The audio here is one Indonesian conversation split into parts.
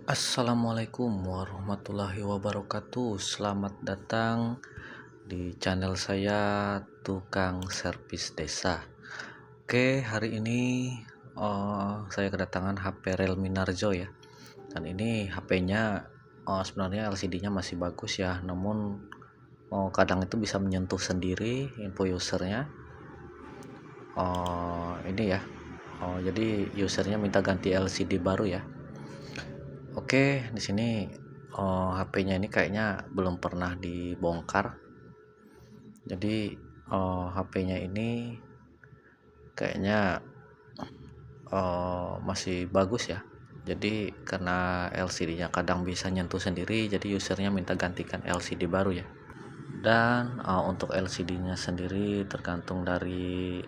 Assalamualaikum warahmatullahi wabarakatuh. Selamat datang di channel saya Tukang Servis Desa. Oke, hari ini saya kedatangan HP Realme Narzo ya. Dan ini HP-nya sebenarnya LCD-nya masih bagus ya, namun kadang itu bisa menyentuh sendiri info usernya. Ini ya. Jadi usernya minta ganti LCD baru ya. Oke, di sini HP-nya ini kayaknya belum pernah dibongkar. Jadi HP-nya ini kayaknya masih bagus ya. Jadi karena LCD-nya kadang bisa nyentuh sendiri, jadi usernya minta gantikan LCD baru ya. Dan untuk LCD-nya sendiri tergantung dari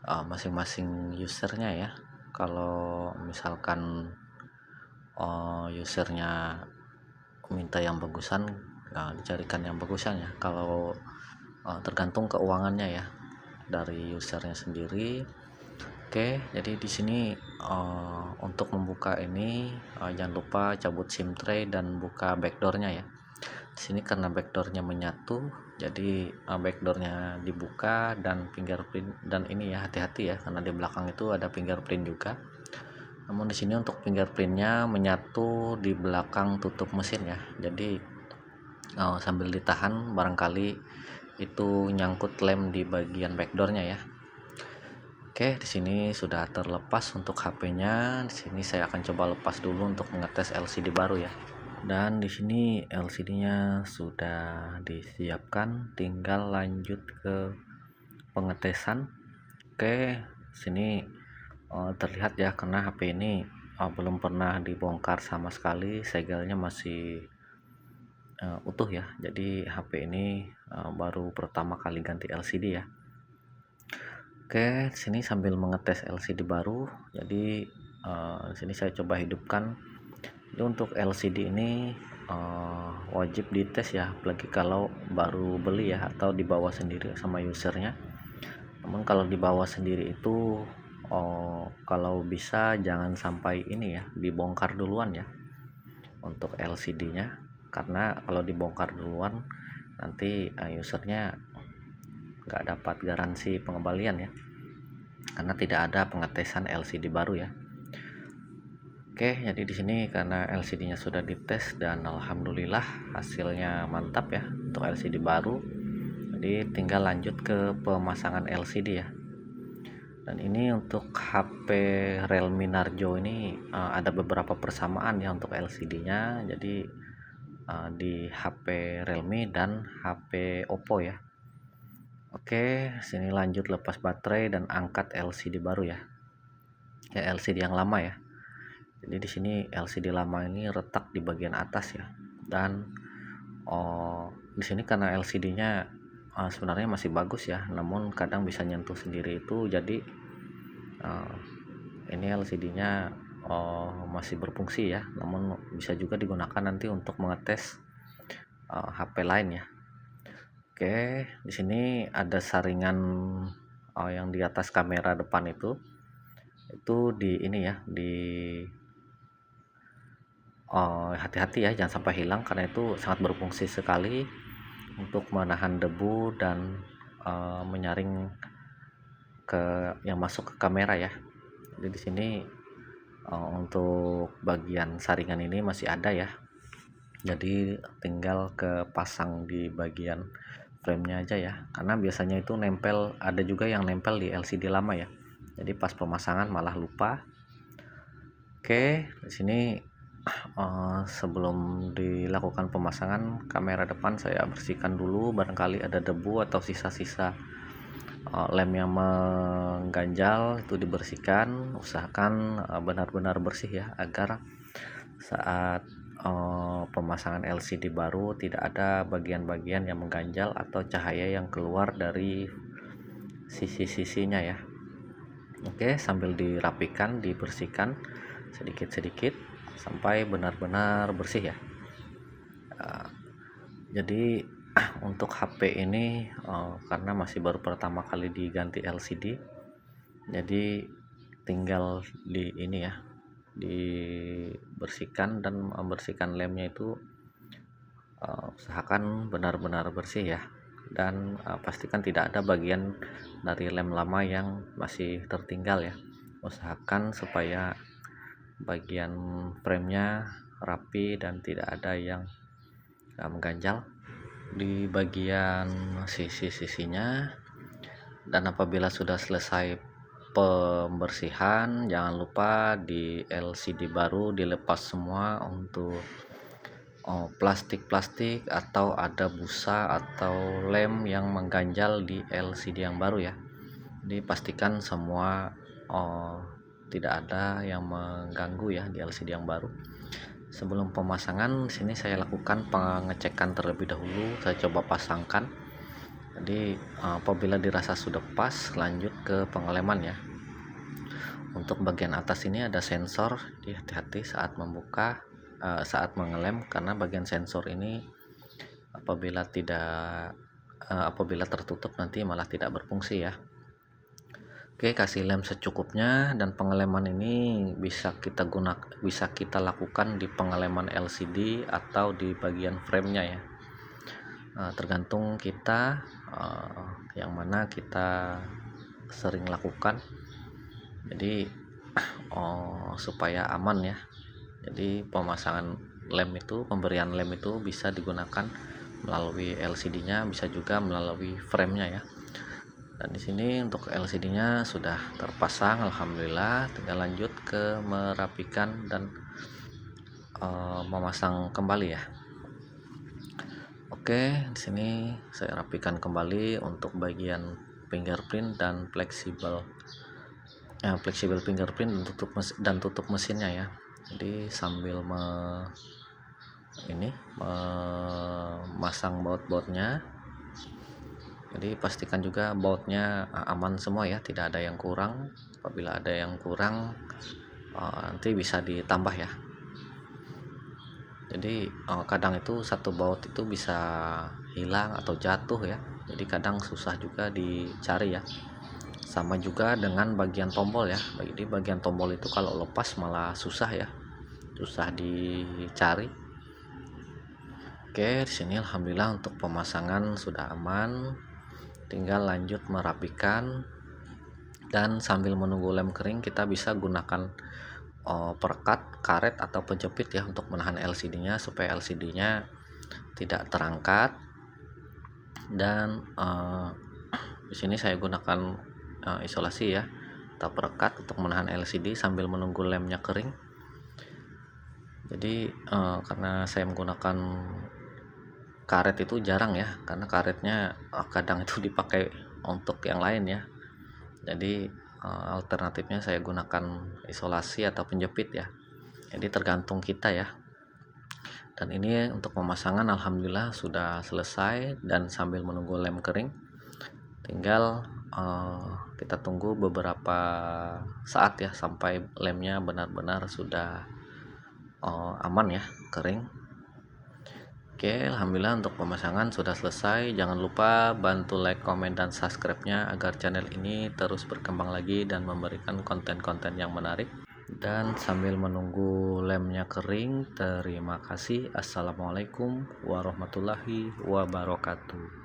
masing-masing usernya ya. Kalau misalkan usernya minta yang bagusan, dicarikan yang bagusan ya. Kalau tergantung keuangannya ya dari usernya sendiri. Oke, jadi di sini untuk membuka ini jangan lupa cabut SIM tray dan buka backdoornya ya. Di sini karena backdoornya menyatu, jadi backdoornya dibuka dan fingerprint, dan ini ya hati-hati ya karena di belakang itu ada fingerprint juga. Namun di sini untuk fingerprintnya menyatu di belakang tutup mesin ya. Jadi sambil ditahan barangkali itu nyangkut lem di bagian backdoornya ya. Oke, di sini sudah terlepas untuk HP-nya. Di sini saya akan coba lepas dulu untuk mengetes LCD baru ya. Dan di sini LCD-nya sudah disiapkan, tinggal lanjut ke pengetesan. Oke, sini terlihat ya karena HP ini belum pernah dibongkar sama sekali, segelnya masih utuh ya. Jadi HP ini baru pertama kali ganti LCD ya. Oke, sini sambil mengetes LCD baru. Jadi di sini saya coba hidupkan. Jadi untuk LCD ini wajib dites ya, apalagi kalau baru beli ya atau dibawa sendiri sama usernya. Namun kalau dibawa sendiri itu kalau bisa jangan sampai ini ya dibongkar duluan ya untuk LCD-nya, karena kalau dibongkar duluan nanti usernya nggak dapat garansi pengembalian ya, karena tidak ada pengetesan LCD baru ya. Oke, jadi di sini karena LCD-nya sudah dites dan alhamdulillah hasilnya mantap ya untuk LCD baru. Jadi tinggal lanjut ke pemasangan LCD ya. Dan ini untuk HP Realme Narzo ini ada beberapa persamaan ya untuk LCD-nya. Jadi di HP Realme dan HP Oppo ya. Oke, sini lanjut lepas baterai dan angkat LCD baru ya. Ya LCD yang lama ya. Jadi di sini LCD lama ini retak di bagian atas ya. Dan di sini karena LCD-nya sebenarnya masih bagus ya, namun kadang bisa nyentuh sendiri itu. Jadi ini LCD-nya masih berfungsi ya, namun bisa juga digunakan nanti untuk mengetes HP lain ya. Oke, di sini ada saringan yang di atas kamera depan itu di ini ya, di hati-hati ya, jangan sampai hilang karena itu sangat berfungsi sekali untuk menahan debu dan menyaring ke yang masuk ke kamera ya. Jadi di sini untuk bagian saringan ini masih ada ya. Jadi tinggal kepasang di bagian frame-nya aja ya. Karena biasanya itu nempel, ada juga yang nempel di LCD lama ya. Jadi pas pemasangan malah lupa. Oke, di sini sebelum dilakukan pemasangan kamera depan saya bersihkan dulu, barangkali ada debu atau sisa-sisa lem yang mengganjal itu dibersihkan. Usahakan benar-benar bersih ya, agar saat pemasangan LCD baru tidak ada bagian-bagian yang mengganjal atau cahaya yang keluar dari sisi-sisinya ya. Oke, sambil dirapikan, dibersihkan sedikit-sedikit sampai benar-benar bersih ya. Jadi untuk HP ini karena masih baru pertama kali diganti LCD, jadi tinggal di ini ya, dibersihkan dan membersihkan lemnya itu usahakan benar-benar bersih ya, dan pastikan tidak ada bagian dari lem lama yang masih tertinggal ya. Usahakan supaya bagian framenya rapi dan tidak ada yang mengganjal di bagian sisi-sisinya. Dan apabila sudah selesai pembersihan, jangan lupa di LCD baru dilepas semua untuk plastik-plastik atau ada busa atau lem yang mengganjal di LCD yang baru ya. Jadi pastikan semua tidak ada yang mengganggu ya di LCD yang baru. Sebelum pemasangan, sini saya lakukan pengecekan terlebih dahulu. Saya coba pasangkan. Jadi apabila dirasa sudah pas, lanjut ke pengeleman ya. Untuk bagian atas ini ada sensor, jadi hati-hati saat membuka, saat mengelem, karena bagian sensor ini apabila tertutup nanti malah tidak berfungsi ya. Oke, kasih lem secukupnya, dan pengeleman ini bisa kita lakukan di pengeleman LCD atau di bagian framenya ya. Tergantung kita yang mana kita sering lakukan. Jadi supaya aman ya. Jadi pemasangan pemberian lem itu bisa digunakan melalui LCD-nya, bisa juga melalui framenya ya. Dan di sini untuk LCD-nya sudah terpasang, alhamdulillah. Tinggal lanjut ke merapikan dan memasang kembali ya. Oke, di sini saya rapikan kembali untuk bagian fingerprint dan fleksibel fingerprint dan tutup mesinnya ya. Jadi sambil memasang baut-bautnya, jadi pastikan juga bautnya aman semua ya, tidak ada yang kurang. Apabila ada yang kurang nanti bisa ditambah ya. Jadi kadang itu satu baut itu bisa hilang atau jatuh ya, jadi kadang susah juga dicari ya. Sama juga dengan bagian tombol ya. Jadi bagian tombol itu kalau lepas malah susah ya, susah dicari. Oke, di sini alhamdulillah untuk pemasangan sudah aman. Tinggal lanjut merapikan, dan sambil menunggu lem kering kita bisa gunakan perekat, karet atau penjepit ya untuk menahan LCD-nya supaya LCD-nya tidak terangkat. Dan di sini saya gunakan isolasi ya atau perekat untuk menahan LCD sambil menunggu lemnya kering. Jadi karena saya menggunakan karet itu jarang ya, karena karetnya kadang itu dipakai untuk yang lain ya. Jadi alternatifnya saya gunakan isolasi atau penjepit ya. Jadi tergantung kita ya. Dan ini untuk pemasangan alhamdulillah sudah selesai, dan sambil menunggu lem kering tinggal kita tunggu beberapa saat ya sampai lemnya benar-benar sudah aman ya, kering. Oke, alhamdulillah untuk pemasangan sudah selesai. Jangan lupa bantu like, komen, dan subscribe-nya agar channel ini terus berkembang lagi dan memberikan konten-konten yang menarik. Dan sambil menunggu lemnya kering, terima kasih. Assalamualaikum warahmatullahi wabarakatuh.